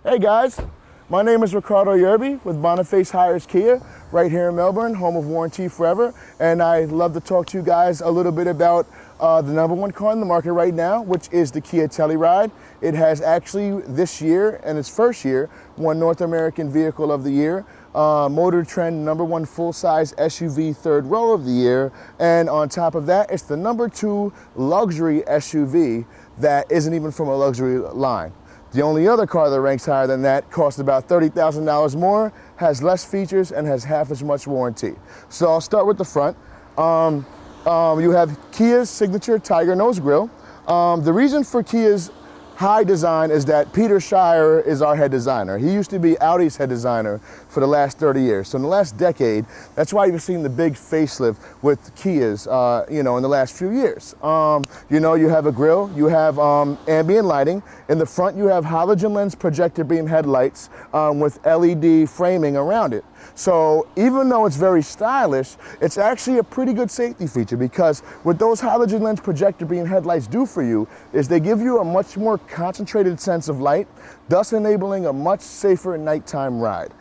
Hey guys, my name is Ricardo Yerby with Boniface-Hiers Kia, right here in Melbourne, home of Warranty Forever, and I'd love to talk to you guys a little bit about the #1 car in the market right now, which is the Kia Telluride. It has actually this year, and its first year, won North American Vehicle of the Year, Motor Trend #1 full-size SUV third row of the year, and on top of that, it's the #2 luxury SUV that isn't even from a luxury line. The only other car that ranks higher than that costs about $30,000 more, has less features, and has half as much warranty. So I'll start with the front. You have Kia's signature Tiger Nose grille. The reason for Kia's high design is that Peter Shire is our head designer. He used to be Audi's head designer for the last 30 years. So in the last decade, that's why you've seen the big facelift with Kias, in the last few years. You have a grille, you have ambient lighting. In the front, you have halogen lens projector beam headlights with LED framing around it. So even though it's very stylish, it's actually a pretty good safety feature, because what those halogen lens projector beam headlights do for you is they give you a much more concentrated sense of light, thus enabling a much safer nighttime ride.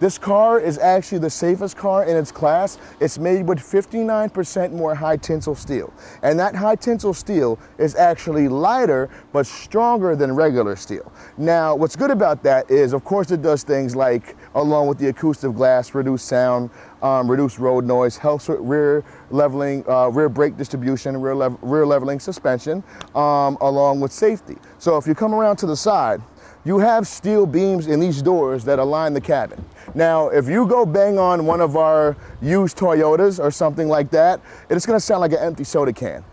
This car is actually the safest car in its class. It's made with 59% more high tensile steel. And that high tensile steel is actually lighter but stronger than regular steel. Now, what's good about that is, of course, it does things like, along with the acoustic glass, reduce sound, reduce road noise, helps with rear leveling, rear brake distribution, rear leveling suspension, along with safety. So if you come around to the side, you have steel beams in these doors that align the cabin. Now, if you go bang on one of our used Toyotas or something like that, it's gonna sound like an empty soda can.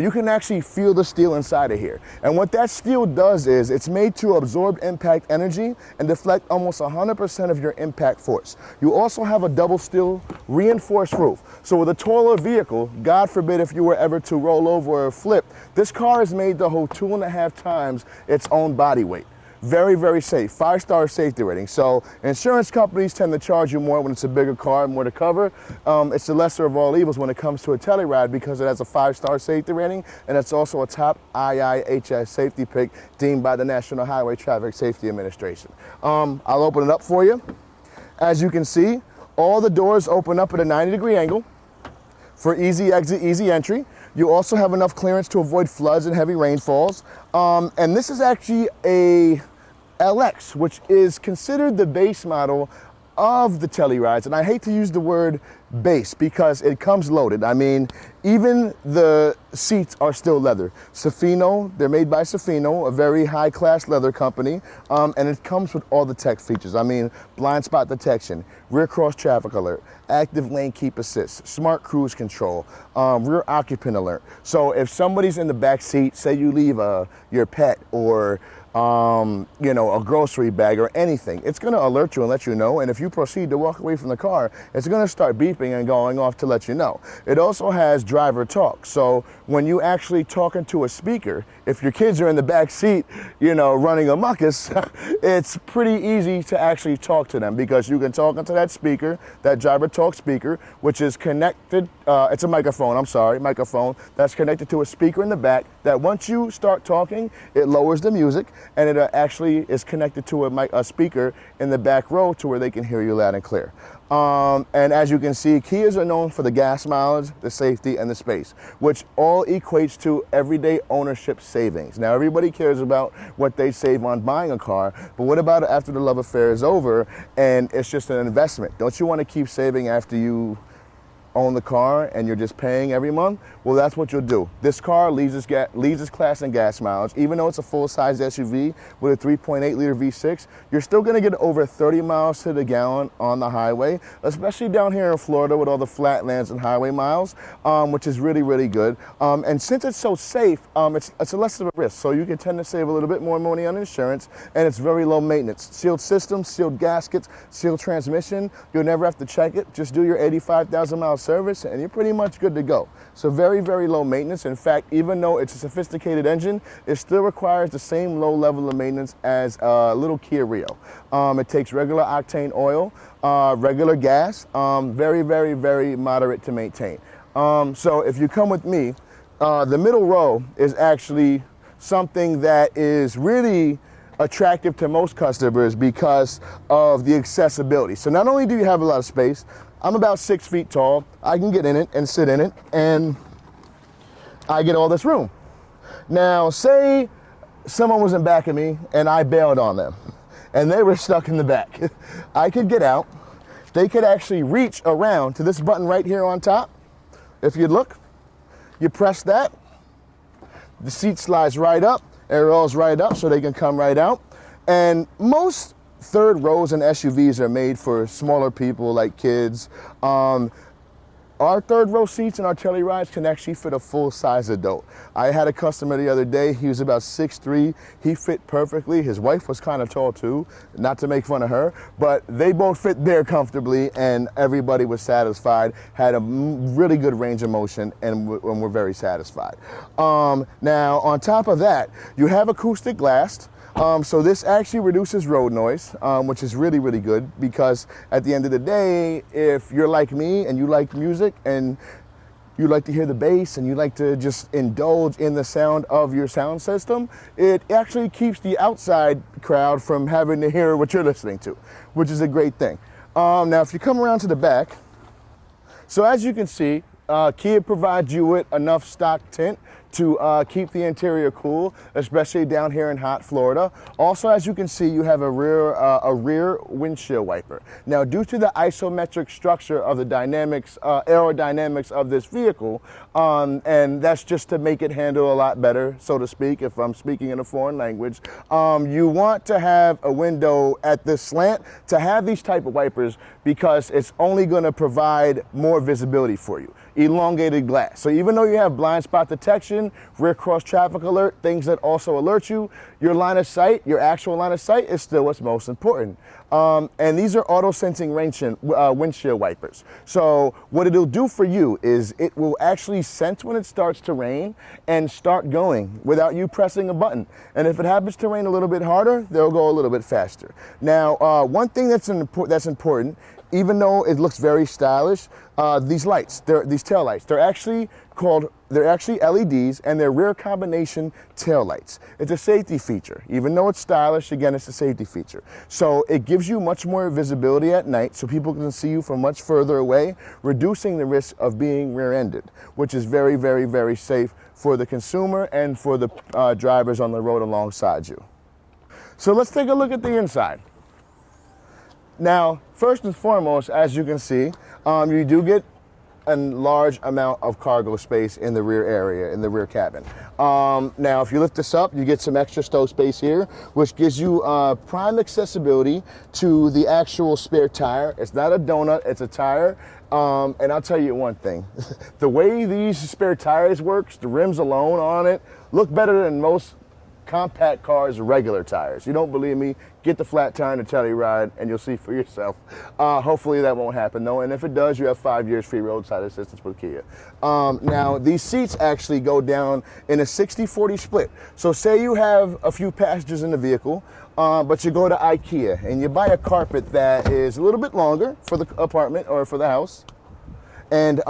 You can actually feel the steel inside of here. And what that steel does is it's made to absorb impact energy and deflect almost 100% of your impact force. You also have a double steel reinforced roof. So with a taller vehicle, God forbid if you were ever to roll over or flip, this car is made to hold 2.5 times its own body weight. Very, very safe, 5-star safety rating. So insurance companies tend to charge you more when it's a bigger car, more to cover. It's the lesser of all evils when it comes to a Telluride, because it has a 5-star safety rating, and it's also a top IIHS safety pick deemed by the National Highway Traffic Safety Administration. I'll open it up for you. As you can see, all the doors open up at a 90-degree angle for easy exit, easy entry. You also have enough clearance to avoid floods and heavy rainfalls. And this is actually a LX, which is considered the base model of the Tellurides. And I hate to use the word base because it comes loaded. I mean, even the seats are still leather. Safino, they're made by Safino, a very high-class leather company, and it comes with all the tech features. I mean, blind spot detection, rear cross traffic alert, active lane keep assist, smart cruise control, rear occupant alert. So if somebody's in the back seat, say you leave your pet or a grocery bag or anything, it's going to alert you and let you know. And if you proceed to walk away from the car, it's going to start beeping and going off to let you know. It also has driver talk. So when you actually talking to a speaker, if your kids are in the back seat, running a muckus, it's pretty easy to actually talk to them, because you can talk into that speaker, that driver talk speaker, which is connected, it's a microphone that's connected to a speaker in the back, that once you start talking, it lowers the music, and it actually is connected to a speaker in the back row to where they can hear you loud and clear. And as you can see, Kias are known for the gas mileage, the safety, and the space, which all equates to everyday ownership savings. Now, everybody cares about what they save on buying a car, but what about after the love affair is over and it's just an investment? Don't you want to keep saving after you own the car and you're just paying every month? Well, that's what you'll do. This car leads its class in gas mileage. Even though it's a full-size SUV with a 3.8-liter V6, you're still going to get over 30 miles to the gallon on the highway, especially down here in Florida with all the flatlands and highway miles, which is really, really good. And since it's so safe, it's a less of a risk, so you can tend to save a little bit more money on insurance, and it's very low maintenance. Sealed systems, sealed gaskets, sealed transmission. You'll never have to check it. Just do your 85,000 mile service and you're pretty much good to go. So very, very low maintenance. In fact, even though it's a sophisticated engine, it still requires the same low level of maintenance as a little Kia Rio. It takes regular octane oil, regular gas, very, very, very moderate to maintain. So if you come with me, the middle row is actually something that is really attractive to most customers because of the accessibility. So not only do you have a lot of space, I'm about 6 feet tall, I can get in it and sit in it, and I get all this room. Now, say someone was in back of me and I bailed on them and they were stuck in the back. I could get out. They could actually reach around to this button right here on top. If you look, you press that, the seat slides right up, it rolls right up so they can come right out. And most third rows in SUVs are made for smaller people like kids. Our third row seats in our Tellurides can actually fit a full size adult. I had a customer the other day, he was about 6'3", he fit perfectly. His wife was kind of tall too, not to make fun of her, but they both fit there comfortably and everybody was satisfied, had a really good range of motion, and we're very satisfied. Now, on top of that, you have acoustic glass. So this actually reduces road noise, which is really, really good, because at the end of the day, if you're like me and you like music and you like to hear the bass and you like to just indulge in the sound of your sound system, it actually keeps the outside crowd from having to hear what you're listening to, which is a great thing. Now, if you come around to the back, so as you can see, Kia provides you with enough stock tint to keep the interior cool, especially down here in hot Florida. Also, as you can see, you have a rear windshield wiper. Now, due to the isometric structure of the aerodynamics of this vehicle, and that's just to make it handle a lot better, so to speak, if I'm speaking in a foreign language, you want to have a window at this slant to have these type of wipers, because it's only going to provide more visibility for you. Elongated glass. So even though you have blind spot detection, rear cross traffic alert, things that also alert you, your line of sight, your actual line of sight is still what's most important. And these are auto sensing windshield wipers. So what it'll do for you is it will actually sense when it starts to rain and start going without you pressing a button. And if it happens to rain a little bit harder, they'll go a little bit faster. Now, one thing that's important, even though it looks very stylish, these lights, these tail lights, they're actually LEDs, and they're rear combination tail lights. It's a safety feature. Even though it's stylish, again, it's a safety feature. So it gives you much more visibility at night so people can see you from much further away, reducing the risk of being rear-ended, which is very, very, very safe for the consumer and for the drivers on the road alongside you. So let's take a look at the inside. Now, first and foremost, as you can see, you do get a large amount of cargo space in the rear area, in the rear cabin. Now, if you lift this up, you get some extra stow space here, which gives you prime accessibility to the actual spare tire. It's not a donut, it's a tire. And I'll tell you one thing, the way these spare tires works, the rims alone on it, look better than most compact cars' regular tires. You don't believe me? Get the flat tire in the Telluride and you'll see for yourself. Hopefully that won't happen though, and if it does, you have 5 years free roadside assistance with Kia. Now, these seats actually go down in a 60-40 split. So say you have a few passengers in the vehicle, but you go to IKEA and you buy a carpet that is a little bit longer for the apartment or for the house, and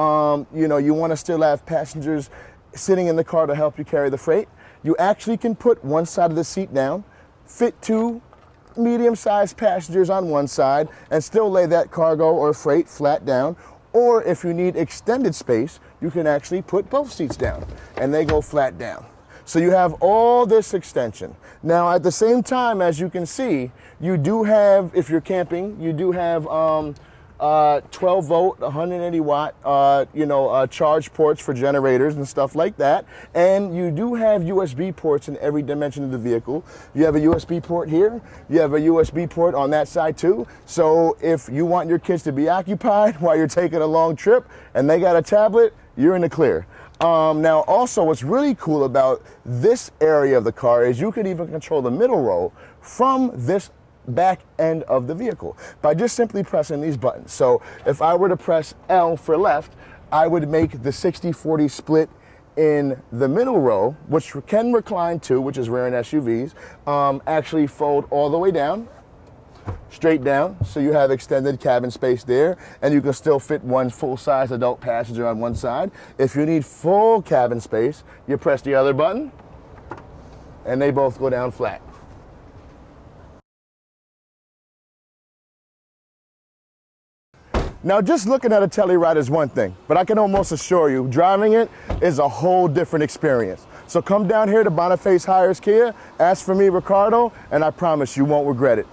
you know, you want to still have passengers sitting in the car to help you carry the freight. You actually can put one side of the seat down, fit 2 medium-sized passengers on one side, and still lay that cargo or freight flat down. Or if you need extended space, you can actually put both seats down, and they go flat down. So you have all this extension. Now, at the same time, as you can see, you do have, if you're camping, you do have 12 volt, 180 watt, charge ports for generators and stuff like that. And you do have USB ports in every dimension of the vehicle. You have a USB port here. You have a USB port on that side too. So if you want your kids to be occupied while you're taking a long trip and they got a tablet, you're in the clear. Now, also, what's really cool about this area of the car is you can even control the middle row from this back end of the vehicle by just simply pressing these buttons. So if I were to press L for left, I would make the 60-40 split in the middle row, which can recline too, which is rare in SUVs, actually fold all the way down. straight down, so you have extended cabin space there, and you can still fit one full-size adult passenger on one side. If you need full cabin space, you press the other button, and they both go down flat. Now, just looking at a Telluride is one thing, but I can almost assure you, driving it is a whole different experience. So come down here to Boniface-Hiers Kia, ask for me, Ricardo, and I promise you won't regret it.